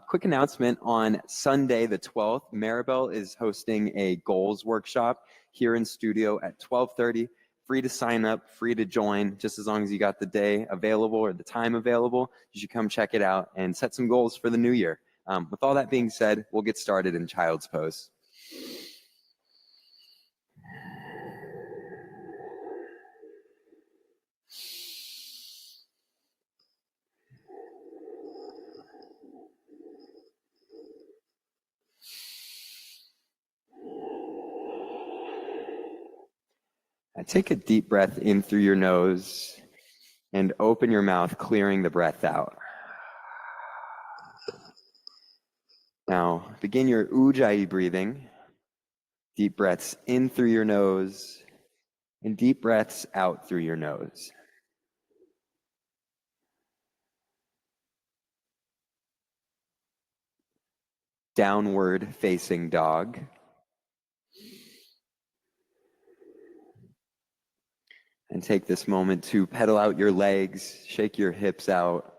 Quick announcement, on Sunday the 12th, Maribel is hosting a goals workshop here in studio at 12:30. Free to sign up, free to join, just as long as you got the day available or the time available. You should come check it out and set some goals for the new year. With all that being said, we'll get started in Child's Pose. Take a deep breath in through your nose and open your mouth, clearing the breath out. Now, begin your Ujjayi breathing. Deep breaths in through your nose and deep breaths out through your nose. Downward facing dog. And take this moment to pedal out your legs, shake your hips out.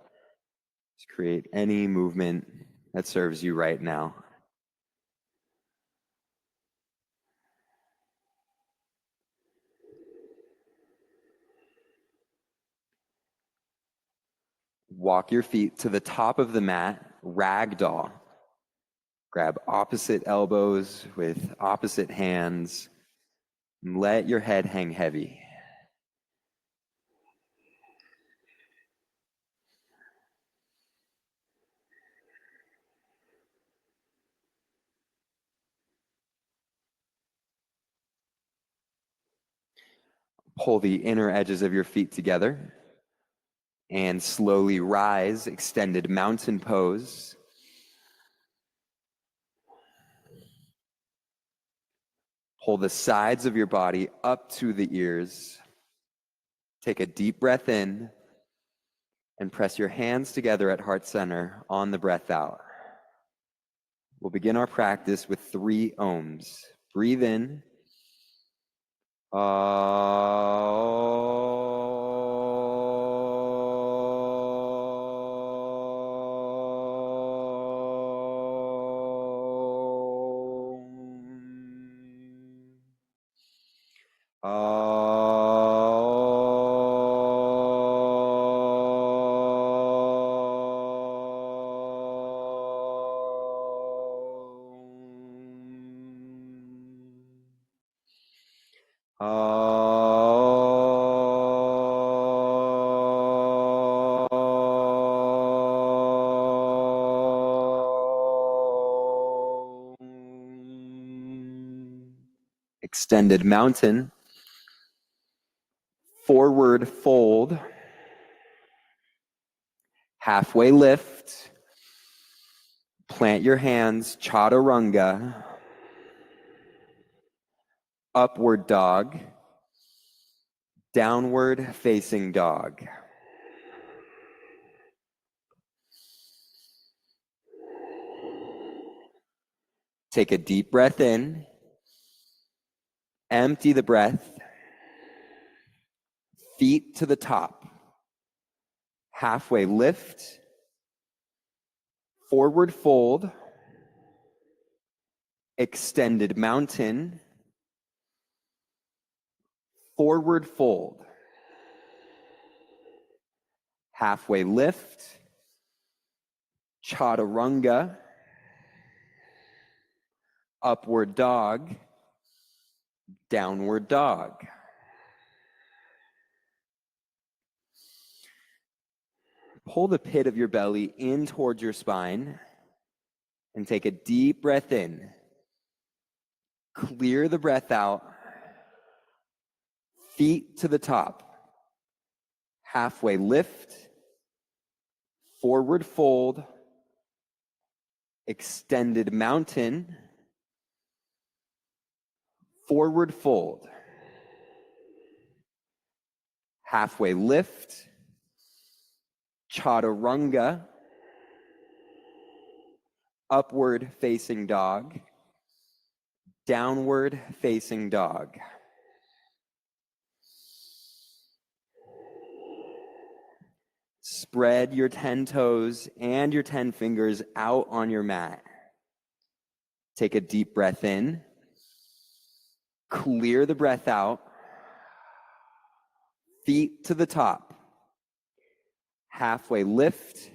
Just create any movement that serves you right now. Walk your feet to the top of the mat, ragdoll. Grab opposite elbows with opposite hands. And let your head hang heavy. Pull the inner edges of your feet together and slowly rise, extended mountain pose. Pull the sides of your body up to the ears. Take a deep breath in and press your hands together at heart center on the breath out. We'll begin our practice with 3 ohms. Breathe in. Extended mountain, forward fold, halfway lift, plant your hands, chaturanga, upward dog, downward facing dog. Take a deep breath in. Empty the breath. Feet to the top. Halfway lift. Forward fold. Extended mountain. Forward fold. Halfway lift. Chaturanga. Upward dog. Downward dog. Pull the pit of your belly in towards your spine and take a deep breath in. Clear the breath out. Feet to the top. Halfway lift. Forward fold. Extended mountain. Forward fold. Halfway lift. Chaturanga. Upward facing dog. Downward facing dog. Spread your 10 toes and your 10 fingers out on your mat. Take a deep breath in. Clear the breath out. Feet to the top. Halfway lift.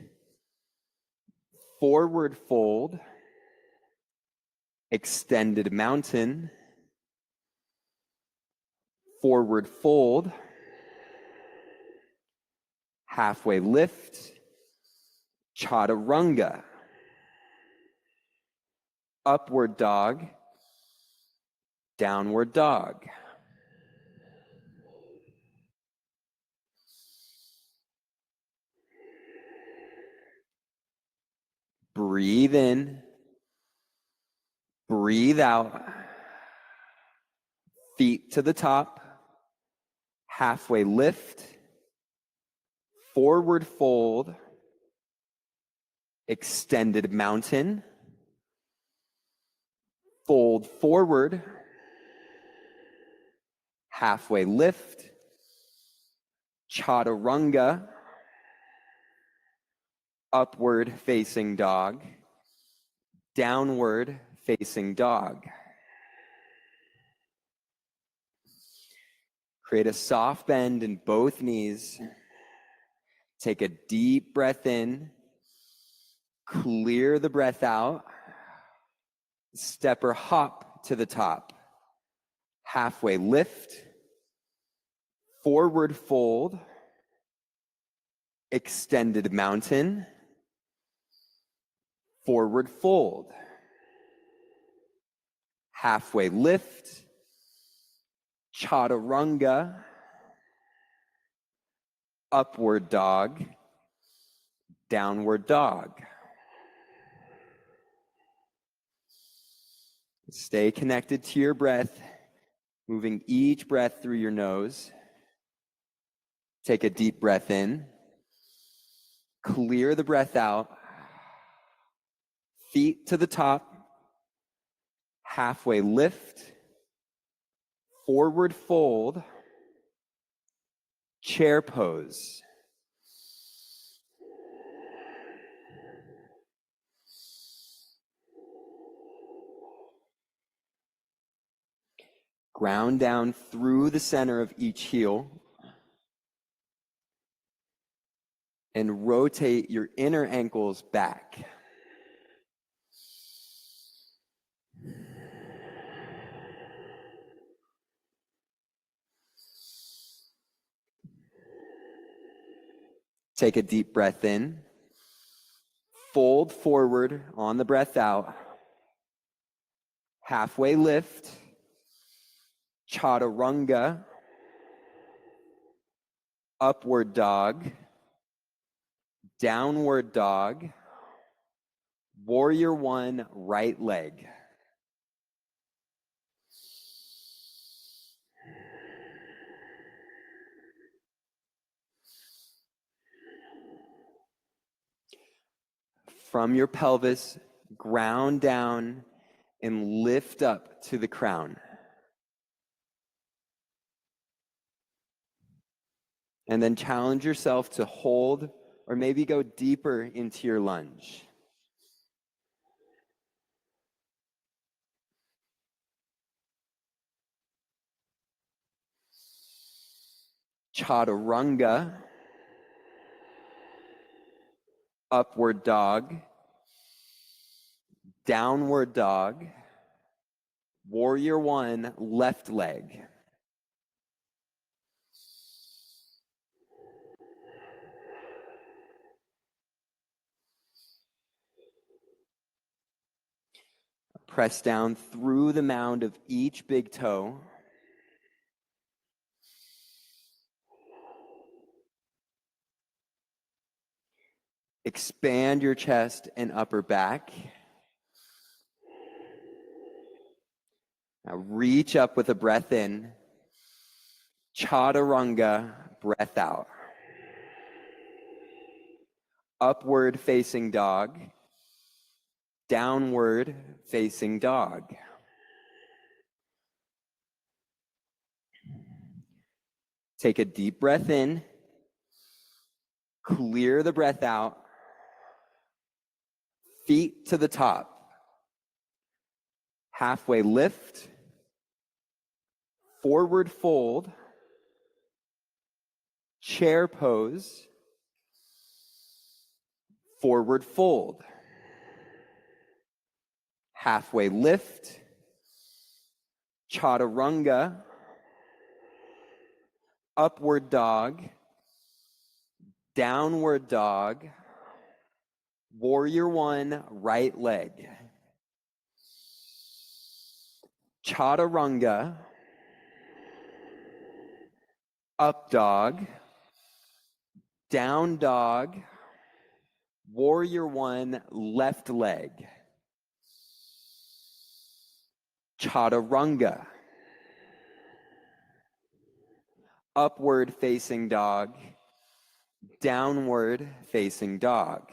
Forward fold. Extended mountain. Forward fold. Halfway lift. Chaturanga. Upward dog. Downward dog. Breathe in. Breathe out. Feet to the top. Halfway lift. Forward fold. Extended mountain. Fold forward. Halfway lift. Chaturanga. Upward facing dog. Downward facing dog. Create a soft bend in both knees. Take a deep breath in. Clear the breath out. Step or hop to the top. Halfway lift. Forward fold. Extended mountain. Forward fold. Halfway lift. Chaturanga. Upward dog. Downward dog. Stay connected to your breath, moving each breath through your nose. Take a deep breath in. Clear the breath out. Feet to the top. Halfway lift. Forward fold. Chair pose. Ground down through the center of each heel. And rotate your inner ankles back. Take a deep breath in. Fold forward on the breath out. Halfway lift. Chaturanga. Upward dog. Downward dog. Warrior one, right leg. From your pelvis, ground down and lift up to the crown. And then challenge yourself to hold or maybe go deeper into your lunge. Chaturanga. Upward dog. Downward dog. Warrior one, left leg. Press down through the mound of each big toe. Expand your chest and upper back. Now reach up with a breath in. Chaturanga, breath out. Upward facing dog. Downward facing dog. Take a deep breath in. Clear the breath out. Feet to the top. Halfway lift. Forward fold. Chair pose. Forward fold. Halfway lift. Chaturanga. Upward dog. Downward dog. Warrior one, right leg. Chaturanga. Up dog. Down dog. Warrior one, left leg. Chaturanga. Upward facing dog. Downward facing dog.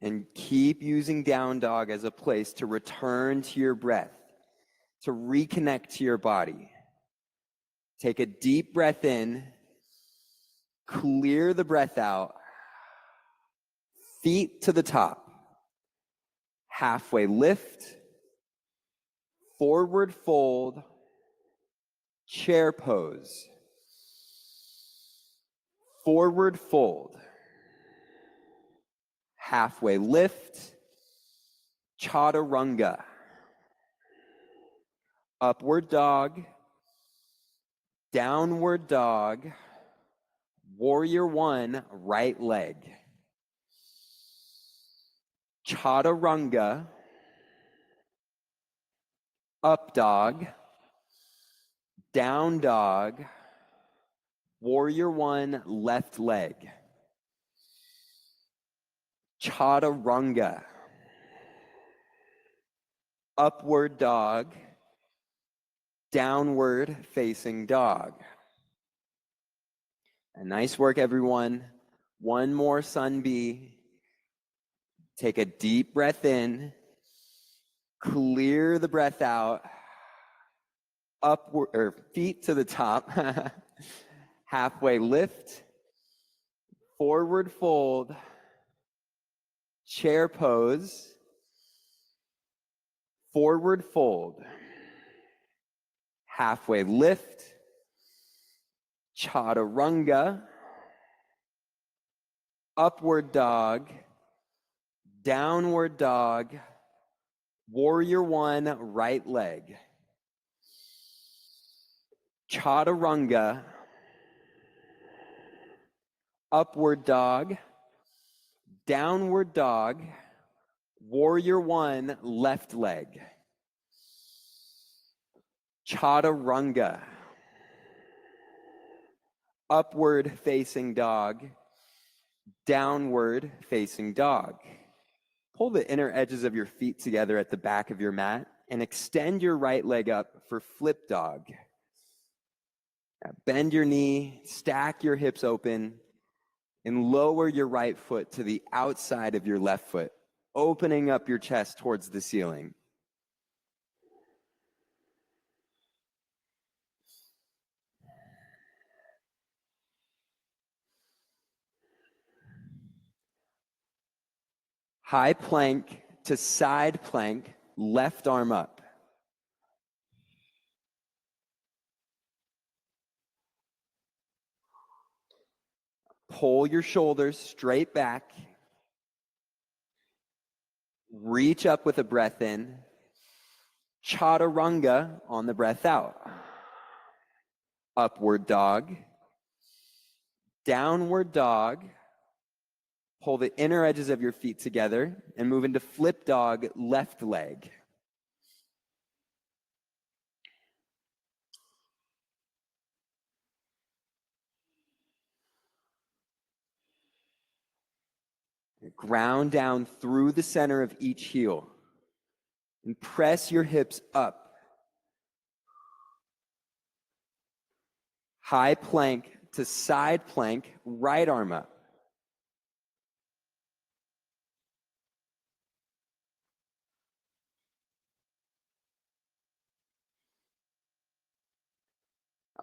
And keep using down dog as a place to return to your breath, to reconnect to your body. Take a deep breath in, clear the breath out, feet to the top, halfway lift, forward fold, chair pose, forward fold, halfway lift, chaturanga, upward dog, downward dog, warrior one, right leg. Chaturanga, up dog, down dog, warrior one, left leg. Chaturanga, upward dog, downward facing dog. And nice work, everyone. One more sun bee. Take a deep breath in, clear the breath out, upward or feet to the top, halfway lift, forward fold, chair pose, forward fold, halfway lift, chaturanga, upward dog, downward dog, warrior one, right leg. Chaturanga, upward dog, downward dog, warrior one, left leg. Chaturanga, upward facing dog, downward facing dog. Pull the inner edges of your feet together at the back of your mat and extend your right leg up for flip dog. Now bend your knee, stack your hips open, and lower your right foot to the outside of your left foot, opening up your chest towards the ceiling. High plank to side plank, left arm up. Pull your shoulders straight back. Reach up with a breath in. Chaturanga on the breath out. Upward dog. Downward dog. Pull the inner edges of your feet together and move into flip dog, left leg. Ground down through the center of each heel and press your hips up. High plank to side plank, right arm up.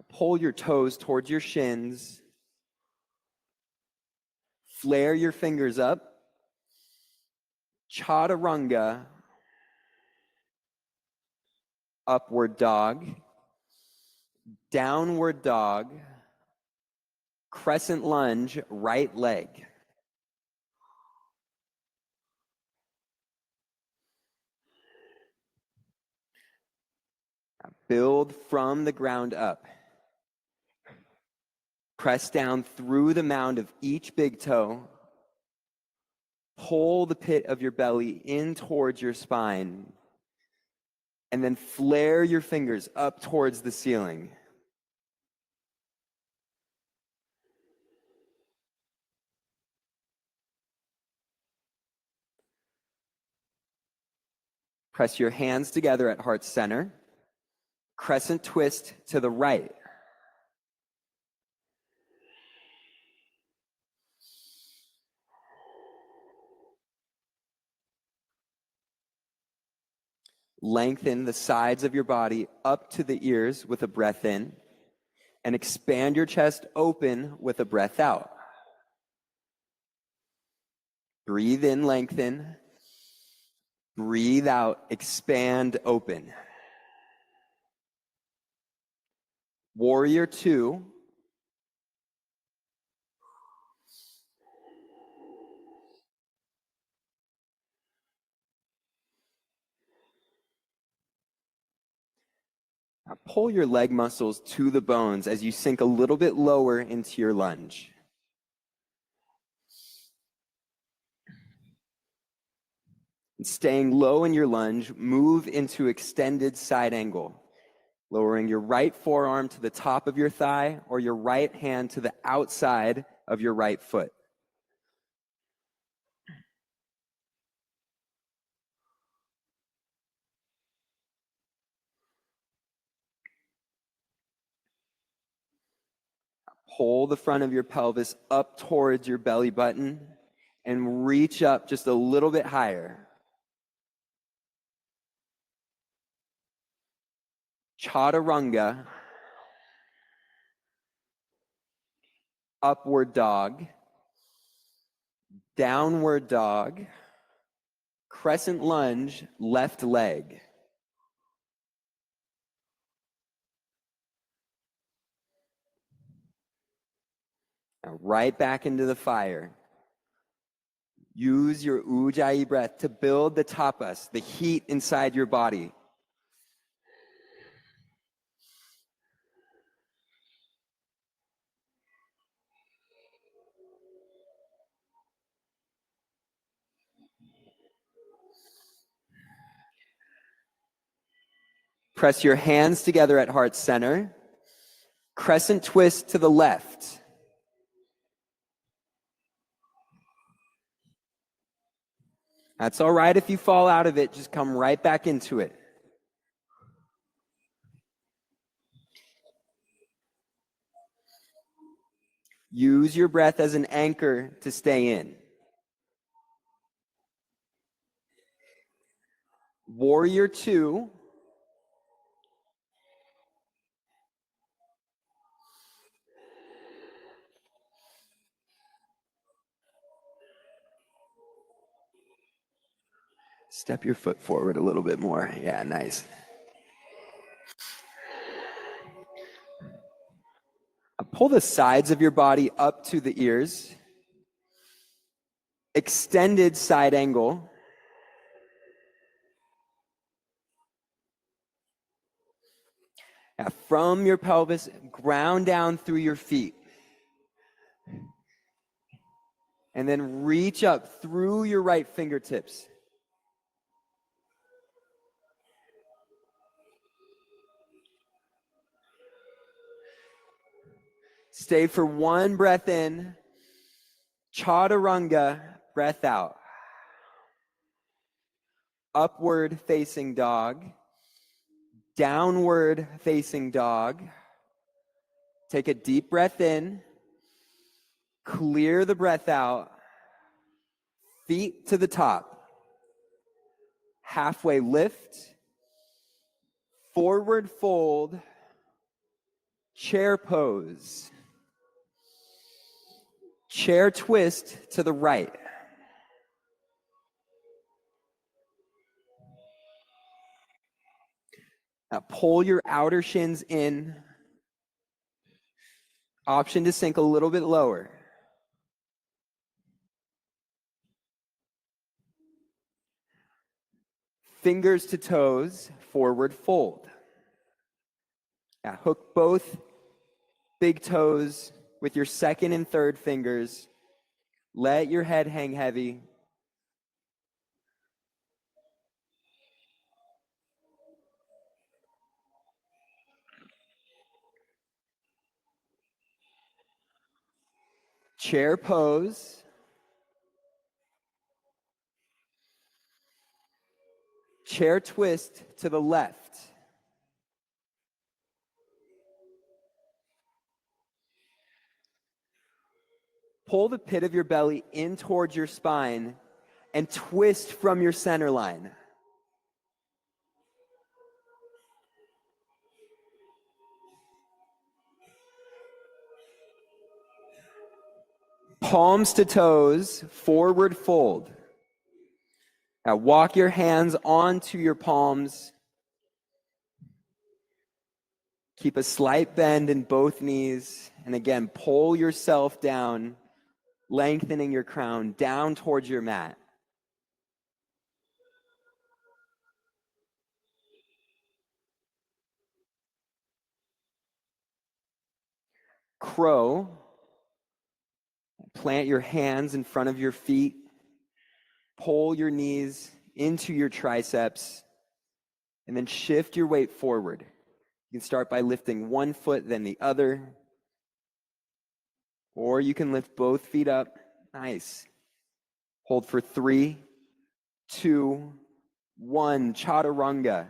Pull your toes towards your shins. Flare your fingers up. Chaturanga. Upward dog. Downward dog. Crescent lunge, right leg. Build from the ground up. Press down through the mound of each big toe. Pull the pit of your belly in towards your spine. And then flare your fingers up towards the ceiling. Press your hands together at heart center. Crescent twist to the right. Lengthen the sides of your body up to the ears with a breath in, and expand your chest open with a breath out. Breathe in, lengthen. Breathe out, expand, open. Warrior 2. Now pull your leg muscles to the bones as you sink a little bit lower into your lunge. And staying low in your lunge, move into extended side angle, lowering your right forearm to the top of your thigh or your right hand to the outside of your right foot. Pull the front of your pelvis up towards your belly button and reach up just a little bit higher. Chaturanga, upward dog, downward dog, crescent lunge, left leg. Now right back into the fire. Use your Ujjayi breath to build the tapas, the heat inside your body. Press your hands together at heart center. Crescent twist to the left. That's all right if you fall out of it. Just come right back into it. Use your breath as an anchor to stay in. Warrior 2. Step your foot forward a little bit more. Yeah, nice. Pull the sides of your body up to the ears. Extended side angle. Now from your pelvis, ground down through your feet. And then reach up through your right fingertips. Stay for one breath in. Chaturanga, breath out. Upward facing dog. Downward facing dog. Take a deep breath in. Clear the breath out. Feet to the top. Halfway lift. Forward fold. Chair pose. Chair twist to the right. Now pull your outer shins in. Option to sink a little bit lower. Fingers to toes, forward fold. Now hook both big toes with your second and third fingers. Let your head hang heavy. Chair pose. Chair twist to the left. Pull the pit of your belly in towards your spine and twist from your center line. Palms to toes, forward fold. Now walk your hands onto your palms. Keep a slight bend in both knees. And again, pull yourself down, lengthening your crown down towards your mat. Crow. Plant your hands in front of your feet. Pull your knees into your triceps. And then shift your weight forward. You can start by lifting one foot, then the other. Or you can lift both feet up. Nice. Hold for 3, 2, 1. Chaturanga.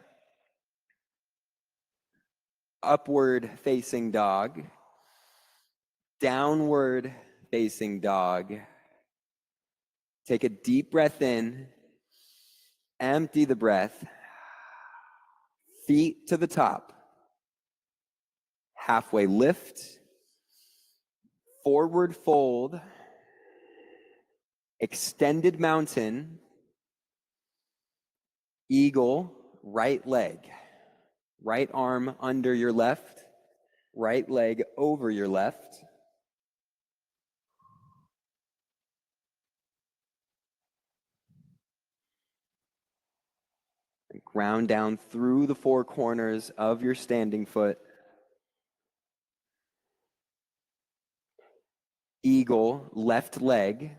Upward facing dog. Downward facing dog. Take a deep breath in. Empty the breath. Feet to the top. Halfway lift. Forward fold. Extended mountain. Eagle, right leg. Right arm under your left. Right leg over your left. And ground down through the four corners of your standing foot. Eagle, left leg.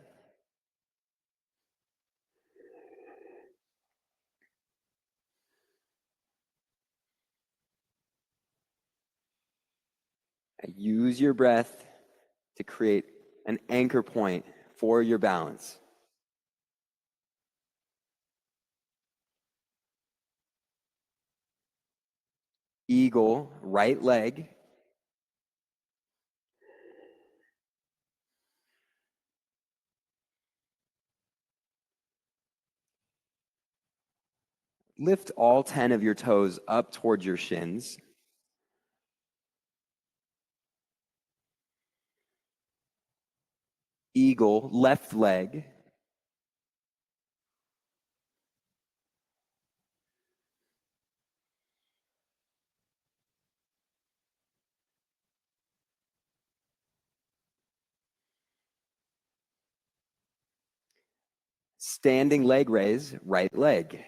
Use your breath to create an anchor point for your balance. Eagle, right leg. Lift all 10 of your toes up towards your shins. Eagle, left leg. Standing leg raise, right leg.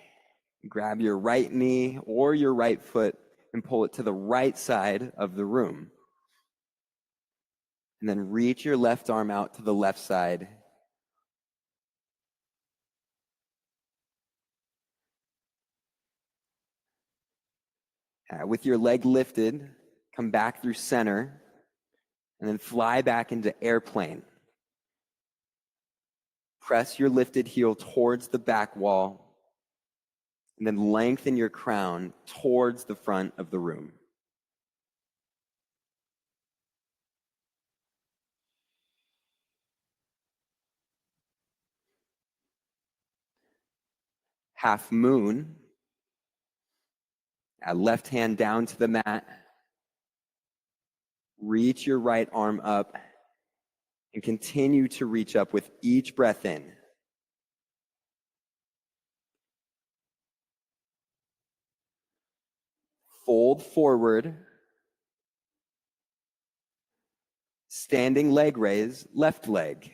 Grab your right knee or your right foot and pull it to the right side of the room. And then reach your left arm out to the left side. With your leg lifted, come back through center, and then fly back into airplane. Press your lifted heel towards the back wall, and then lengthen your crown towards the front of the room. Half moon. Left hand down to the mat. Reach your right arm up and continue to reach up with each breath in. Fold forward. Standing leg raise, left leg.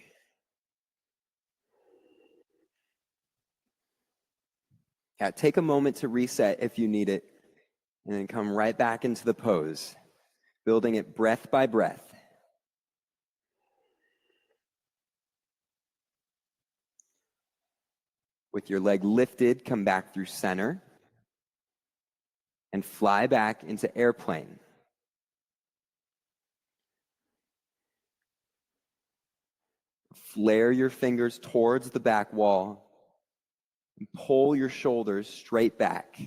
Yeah, take a moment to reset if you need it, and then come right back into the pose, building it breath by breath. With your leg lifted, come back through center and fly back into airplane. Flare your fingers towards the back wall and pull your shoulders straight back.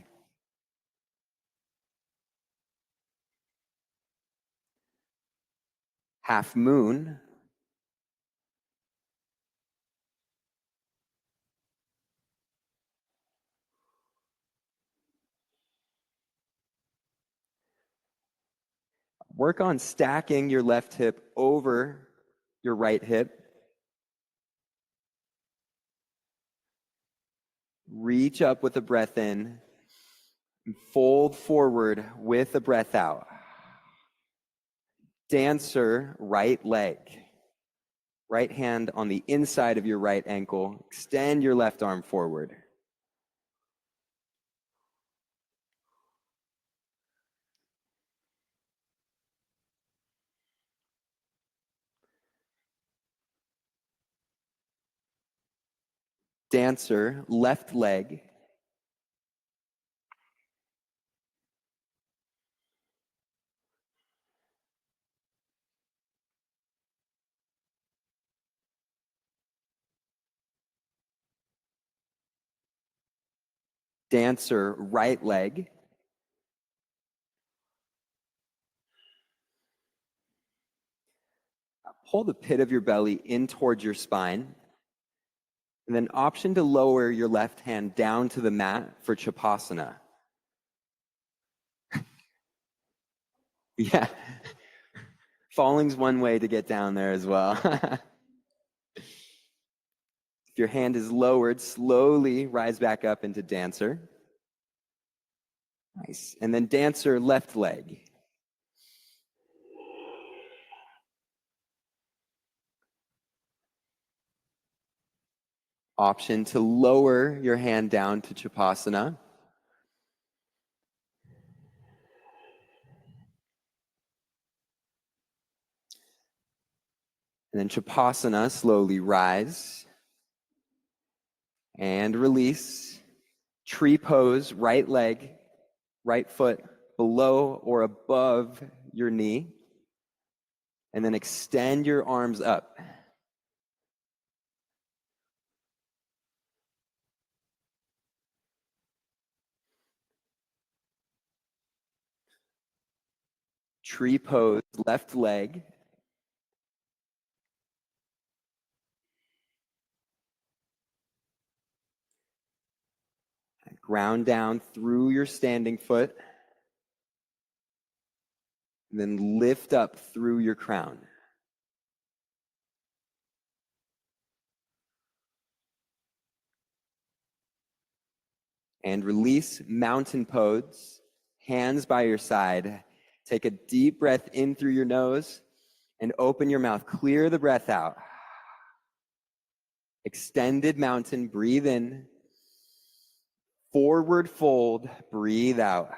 Half moon. Work on stacking your left hip over your right hip. Reach up with a breath in and fold forward with a breath out. Dancer, right leg. Right hand on the inside of your right ankle. Extend your left arm forward. Dancer, left leg. Dancer, right leg. Pull the pit of your belly in towards your spine. And then option to lower your left hand down to the mat for Chapasana. Yeah. Falling's one way to get down there as well. If your hand is lowered, slowly rise back up into dancer. Nice. And then dancer, left leg. Option to lower your hand down to Chapasana. And then Chapasana, slowly rise and release. Tree pose, right leg, right foot below or above your knee. And then extend your arms up. Tree pose, left leg. Ground down through your standing foot. And then lift up through your crown. And release, mountain pose, hands by your side. Take a deep breath in through your nose and open your mouth. Clear the breath out. Extended mountain, breathe in. Forward fold, breathe out.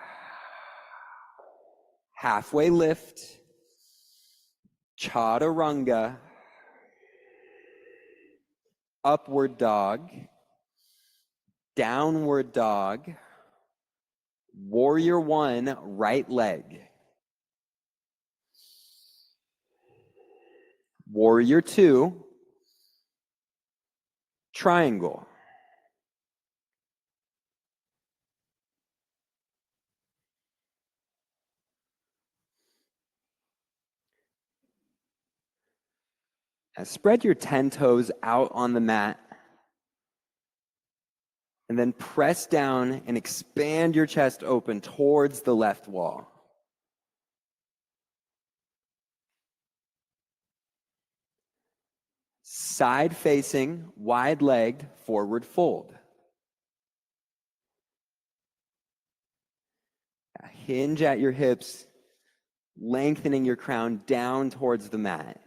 Halfway lift, chaturanga. Upward dog, downward dog, warrior one, right leg. Warrior two, triangle. Now spread your 10 toes out on the mat. And then press down and expand your chest open towards the left wall. Side facing, wide legged, forward fold. Hinge at your hips, lengthening your crown down towards the mat.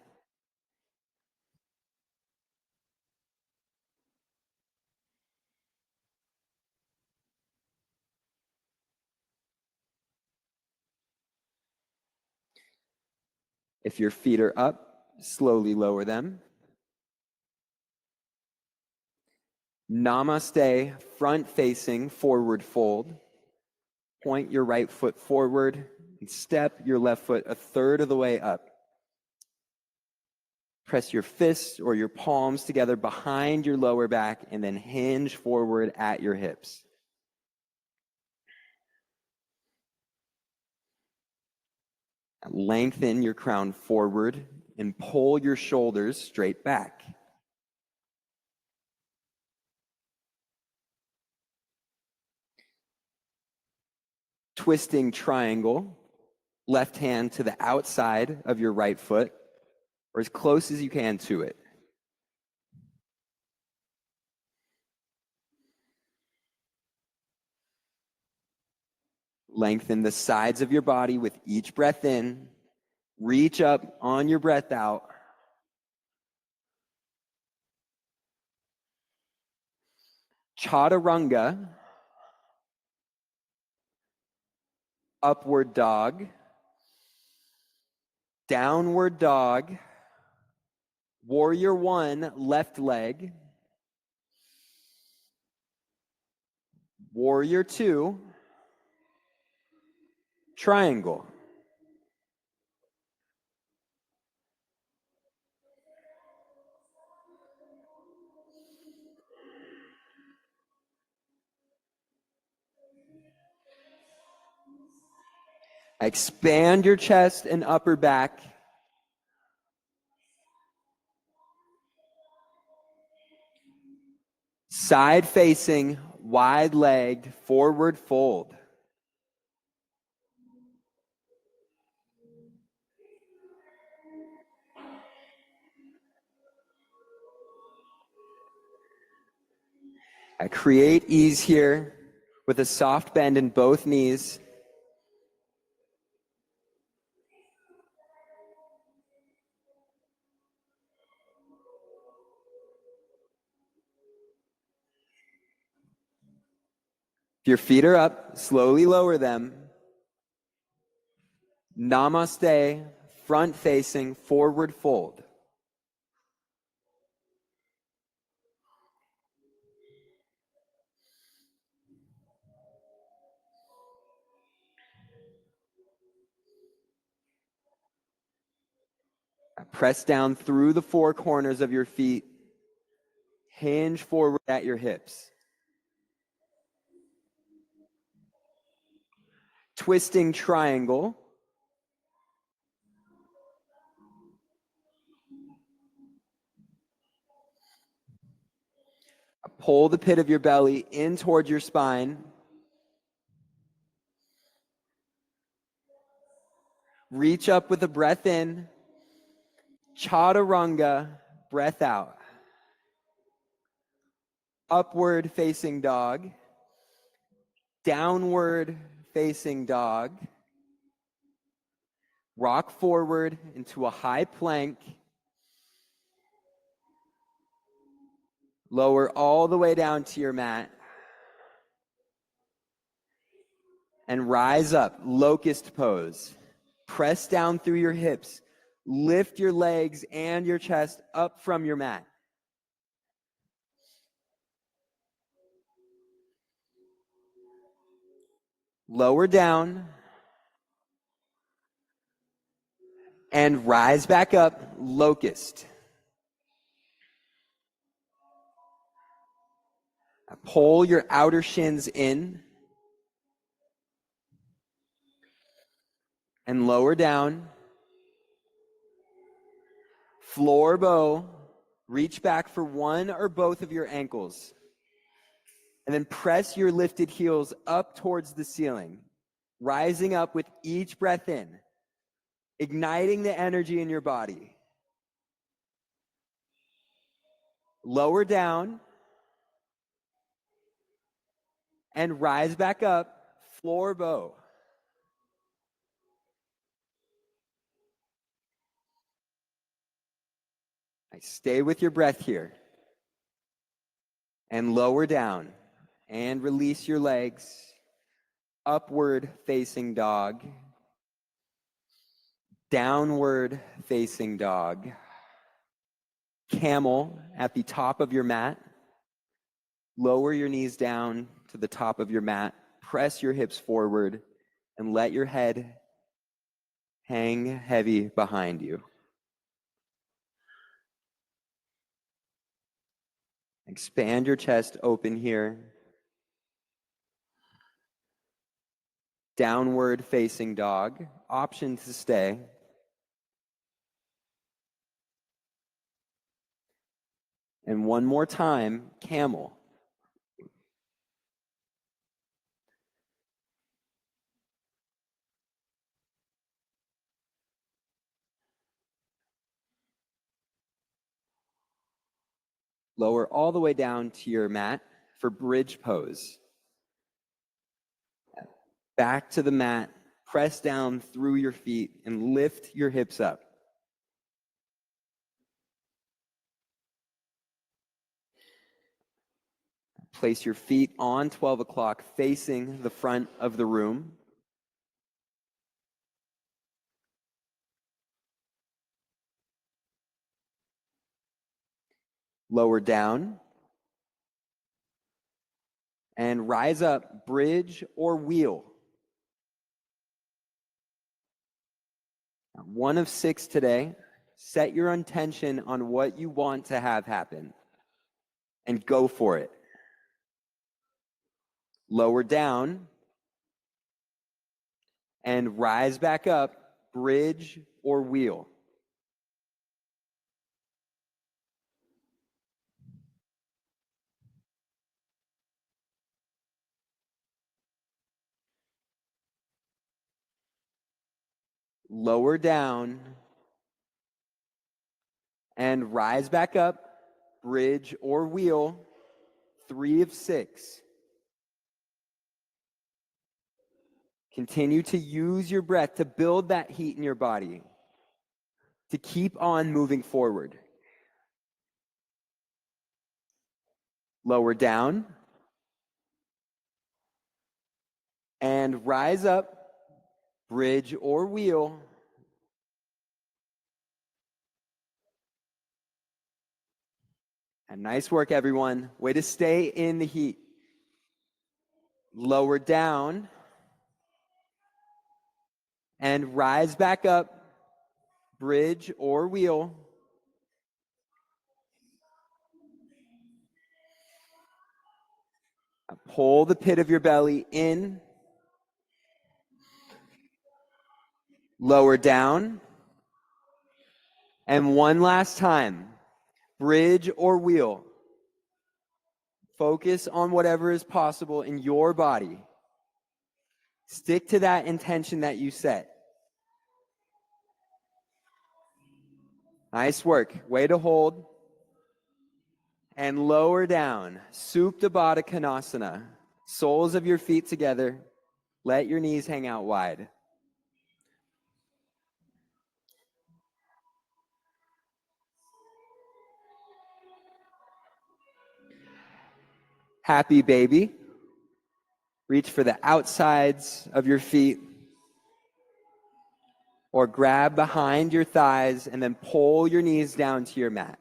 If your feet are up, slowly lower them. Namaste, front facing, forward fold. Point your right foot forward and step your left foot a third of the way up. Press your fists or your palms together behind your lower back and then hinge forward at your hips. Lengthen your crown forward and pull your shoulders straight back. Twisting triangle, left hand to the outside of your right foot, or as close as you can to it. Lengthen the sides of your body with each breath in. Reach up on your breath out. Chaturanga, upward dog, downward dog, warrior one, left leg, warrior two, triangle. Expand your chest and upper back. Side facing, wide legged, forward fold. Create ease here with a soft bend in both knees. If your feet are up, slowly lower them. Namaste, front facing, forward fold. Press down through the four corners of your feet. Hinge forward at your hips. Twisting triangle. Pull the pit of your belly in towards your spine. Reach up with a breath in. Chaturanga, breath out. Upward facing dog. Downward facing dog. Rock forward into a high plank. Lower all the way down to your mat. And rise up, locust pose. Press down through your hips. Lift your legs and your chest up from your mat. Lower down. And rise back up, locust. Pull your outer shins in. And lower down. Floor bow. Reach back for one or both of your ankles. And then press your lifted heels up towards the ceiling, rising up with each breath in, igniting the energy in your body. lower down, and rise back up, floor bow. Stay with your breath here. And lower down, and release your legs. Upward facing dog. Downward facing dog. Camel at the top of your mat. Lower your knees down to the top of your mat. Press your hips forward and let your head hang heavy behind you. Expand your chest open here. Downward facing dog. Option to stay. And one more time, camel. Lower all the way down to your mat for bridge pose. Back to the mat, press down through your feet and lift your hips up. Place your feet on 12 o'clock facing the front of the room. Lower down. And rise up, bridge or wheel. One of 6 today. Set your intention on what you want to have happen and go for it. Lower down and rise back up, bridge or wheel. Lower down and rise back up, bridge or wheel. 3 of 6. Continue to use your breath to build that heat in your body, to keep on moving forward. Lower down and rise up, bridge or wheel. And nice work, everyone. Way to stay in the heat. Lower down and rise back up, bridge or wheel. Pull the pit of your belly in. Lower down. And one last time, bridge or wheel. Focus on whatever is possible in your body. Stick to that intention that you set. Nice work. Way to hold. And lower down. Supta Baddha Konasana. Soles of your feet together. Let your knees hang out wide. Happy baby. Reach for the outsides of your feet. Or grab behind your thighs and then pull your knees down to your mat.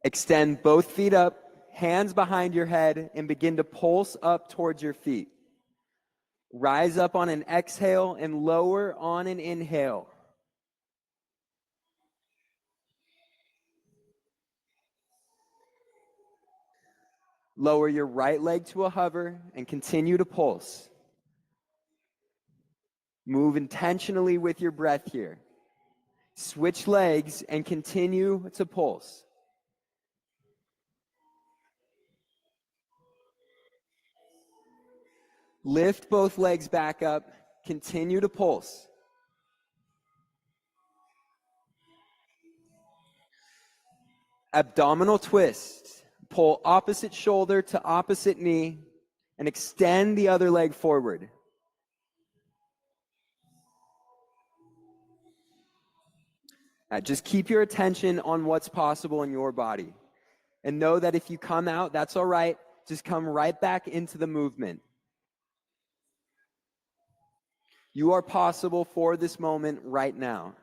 Extend both feet up, hands behind your head, and begin to pulse up towards your feet. Rise up on an exhale and lower on an inhale. Lower your right leg to a hover and continue to pulse. Move intentionally with your breath here. Switch legs and continue to pulse. Lift both legs back up. Continue to pulse. Abdominal twist. Pull opposite shoulder to opposite knee and extend the other leg forward. Just keep your attention on what's possible in your body. And know that if you come out, that's all right. Just come right back into the movement. You are possible for this moment right now.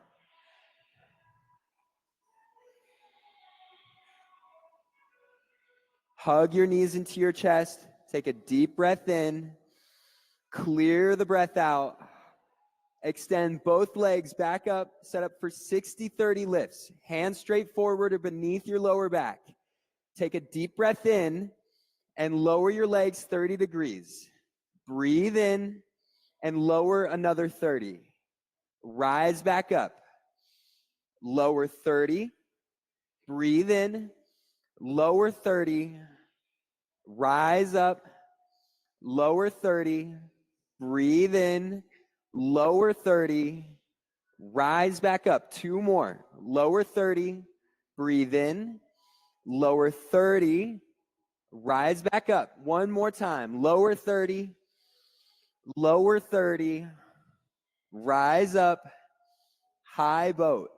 Hug your knees into your chest. Take a deep breath in. Clear the breath out. Extend both legs back up. Set up for 60-30 lifts. Hands straight forward or beneath your lower back. Take a deep breath in and lower your legs 30 degrees. Breathe in and lower another 30. Rise back up. Lower 30. Breathe in. Lower 30. Rise up. Lower 30. Breathe in. Lower 30. Rise back up. 2 more. Lower 30. Breathe in. Lower 30. Rise back up. 1 more time. Lower 30. Lower 30. Rise up. High boat.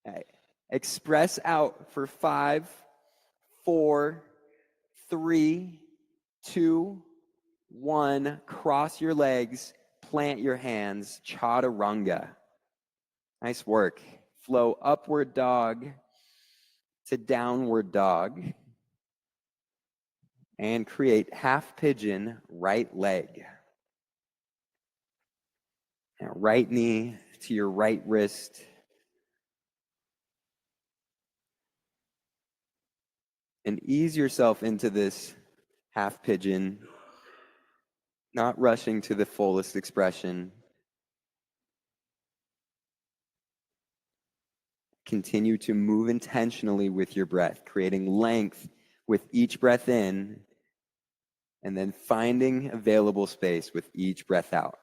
Okay. Express out for 5, 4, 3, 2, 1. Cross your legs. Plant your hands. Chaturanga. Nice work. Flow upward dog to downward dog. And create half pigeon right leg. Now, right knee to your right wrist. And ease yourself into this half pigeon, not rushing to the fullest expression. Continue to move intentionally with your breath, creating length with each breath in, and then finding available space with each breath out.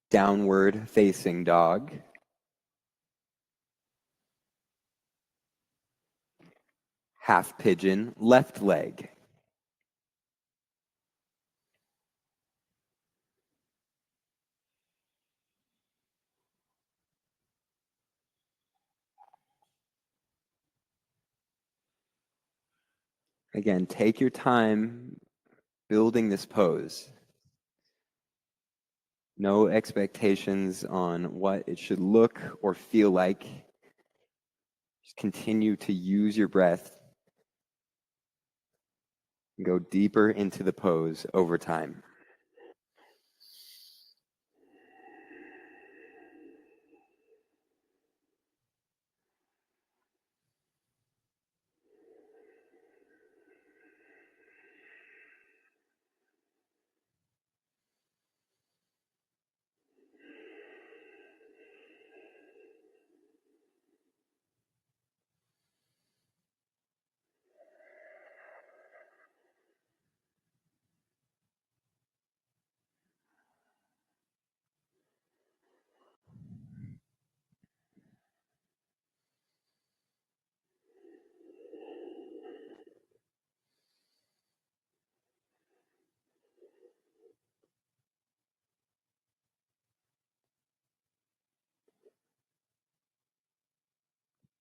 Downward facing dog. Half pigeon, left leg. Again, take your time building this pose. No expectations on what it should look or feel like. Just continue to use your breath and go deeper into the pose over time.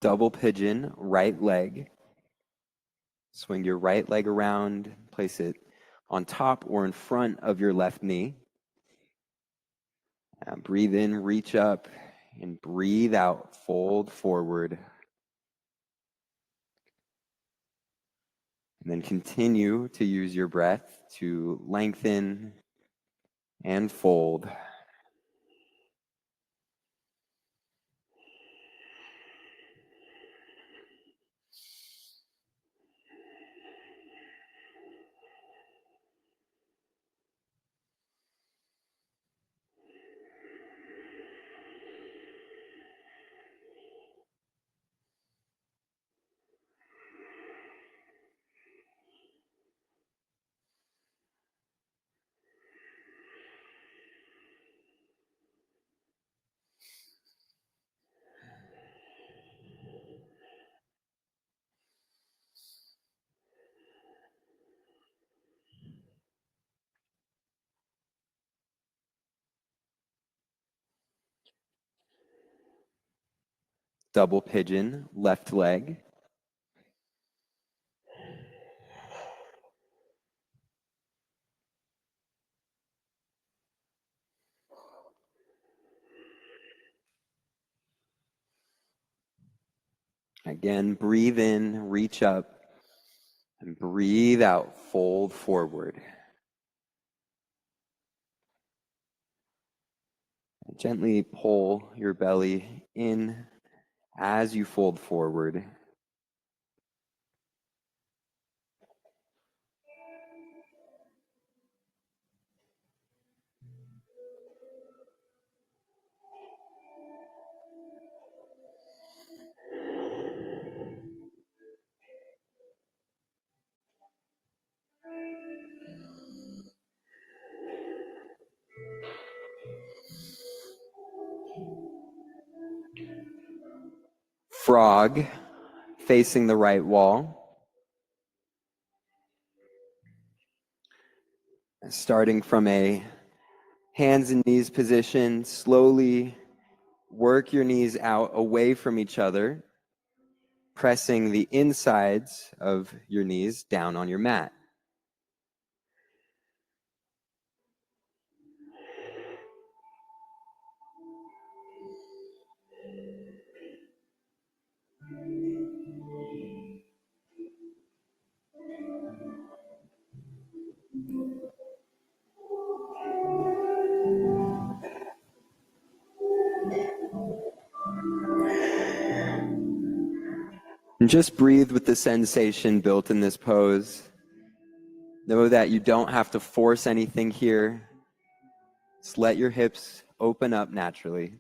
double pigeon, right leg. Swing your right leg around, place it on top or in front of your left knee. Breathe in, reach up, and breathe out, fold forward. And then continue to use your breath to lengthen and fold. Double pigeon, left leg. Again, breathe in, reach up, and breathe out, fold forward. Gently pull your belly in as you fold forward. Frog, facing the right wall. Starting from a hands and knees position, slowly work your knees out away from each other, pressing the insides of your knees down on your mat. And just breathe with the sensation built in this pose. Know that you don't have to force anything here. Just let your hips open up naturally.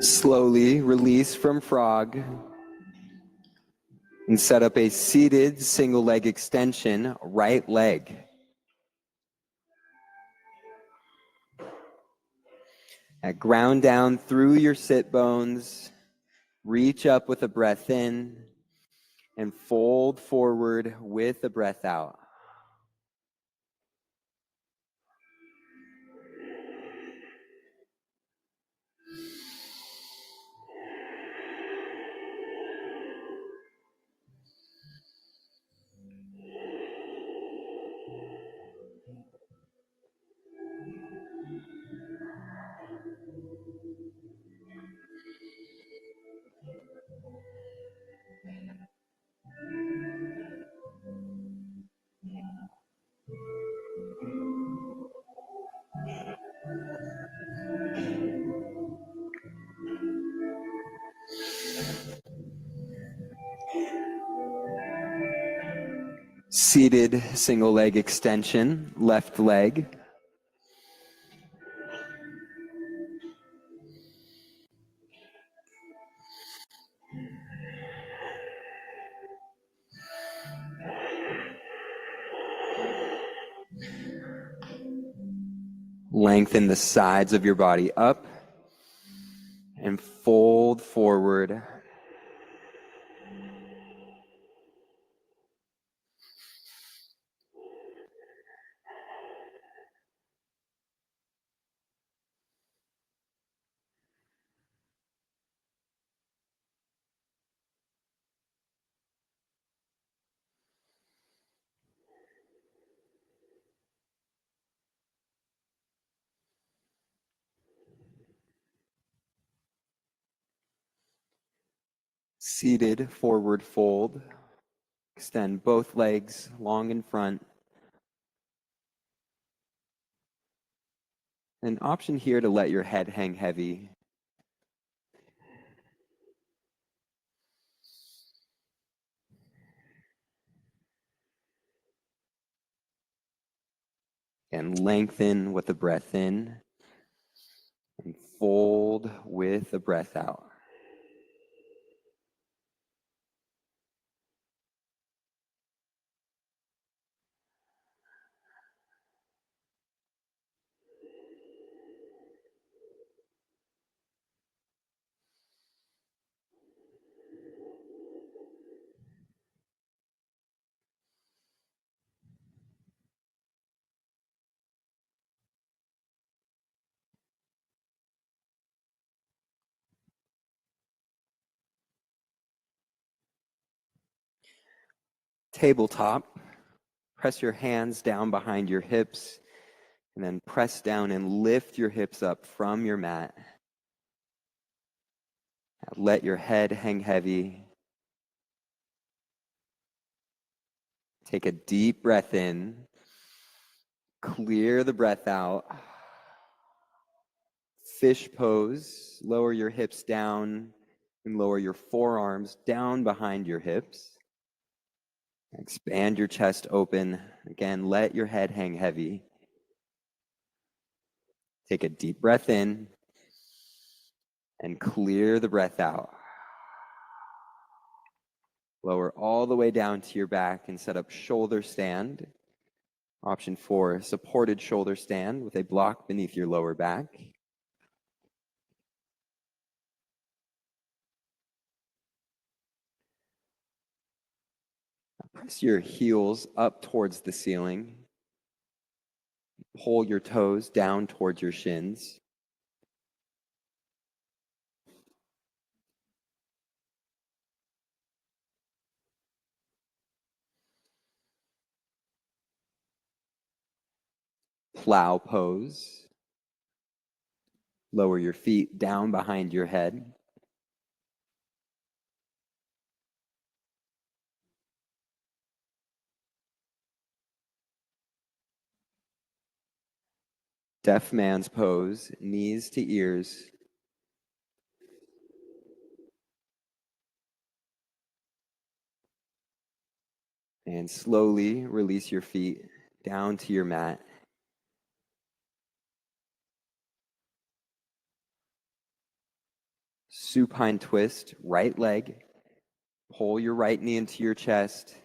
Slowly release from frog and set up a seated single leg extension, right leg. Ground down through your sit bones, reach up with a breath in, and fold forward with the breath out. Seated single leg extension, left leg. Lengthen the sides of your body up and fold forward. Seated forward fold. Extend both legs long in front. An option here to let your head hang heavy. And lengthen with the breath in and fold with the breath out. Tabletop, press your hands down behind your hips and then press down and lift your hips up from your mat. Let your head hang heavy. Take a deep breath in. Clear the breath out. Fish pose. Lower your hips down and lower your forearms down behind your hips. Expand your chest open. Again, let your head hang heavy. Take a deep breath in and clear the breath out. Lower all the way down to your back and set up shoulder stand. Option 4, supported shoulder stand with a block beneath your lower back. Press your heels up towards the ceiling. Pull your toes down towards your shins. Plow pose. Lower your feet down behind your head. Deaf man's pose, knees to ears. And slowly release your feet down to your mat. Supine twist, right leg. Pull your right knee into your chest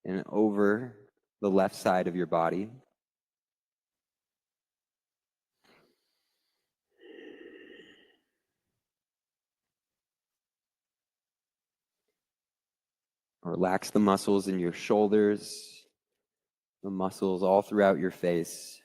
and over the left side of your body. Relax the muscles in your shoulders, the muscles all throughout your face.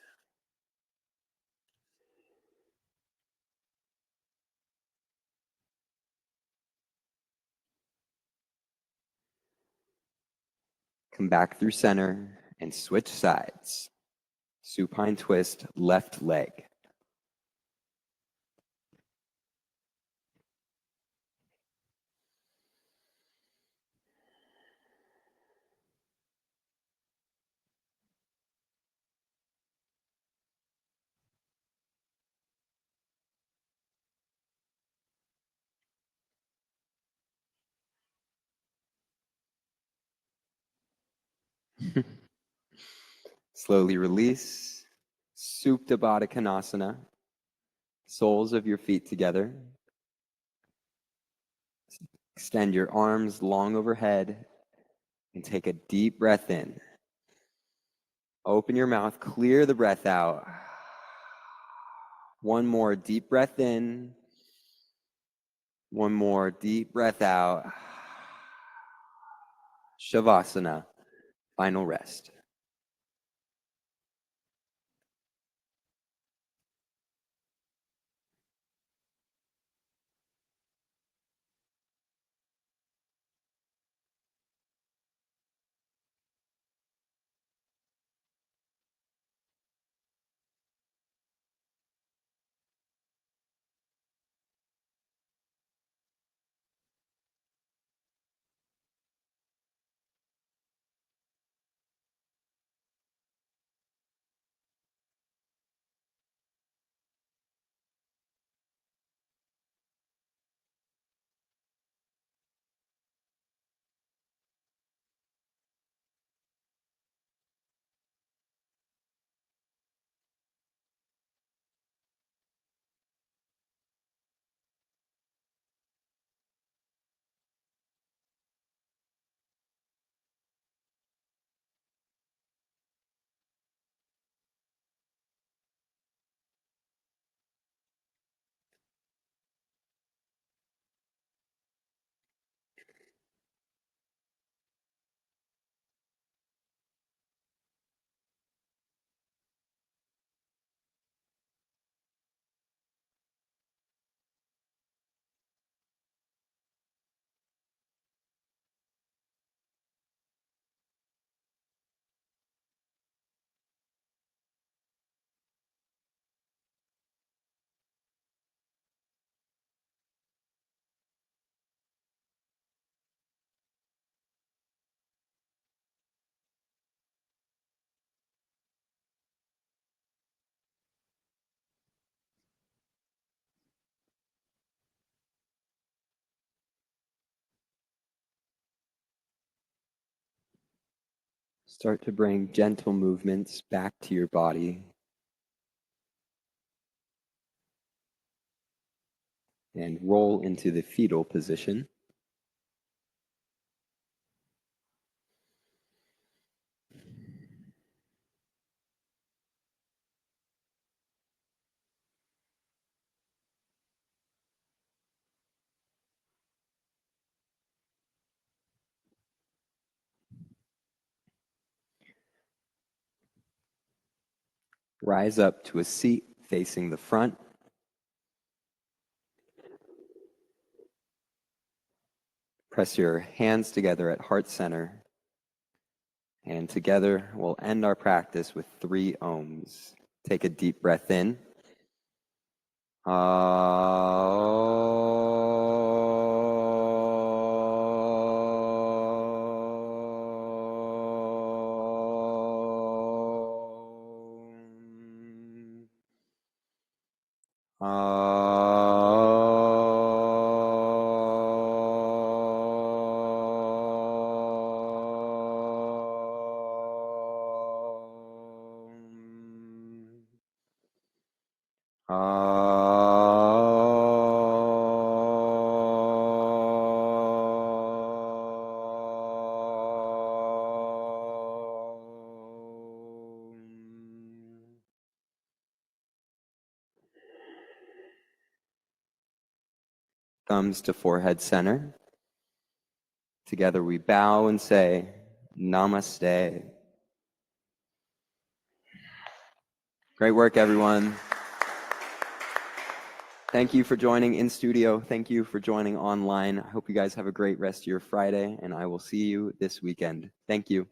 Come back through center and switch sides. Supine twist, left leg. Slowly release. Supta Baddha Konasana. Soles of your feet together. Extend your arms long overhead and take a deep breath in. Open your mouth, clear the breath out. One more deep breath in. One more deep breath out. Shavasana, final rest. Start to bring gentle movements back to your body and roll into the fetal position. Rise up to a seat facing the front. Press your hands together at heart center. And together we'll end our practice with 3 ohms. Take a deep breath in. Thumbs to forehead center. Together we bow and say, Namaste. Great work, everyone. Thank you for joining in studio. Thank you for joining online. I hope you guys have a great rest of your Friday, and I will see you this weekend. Thank you.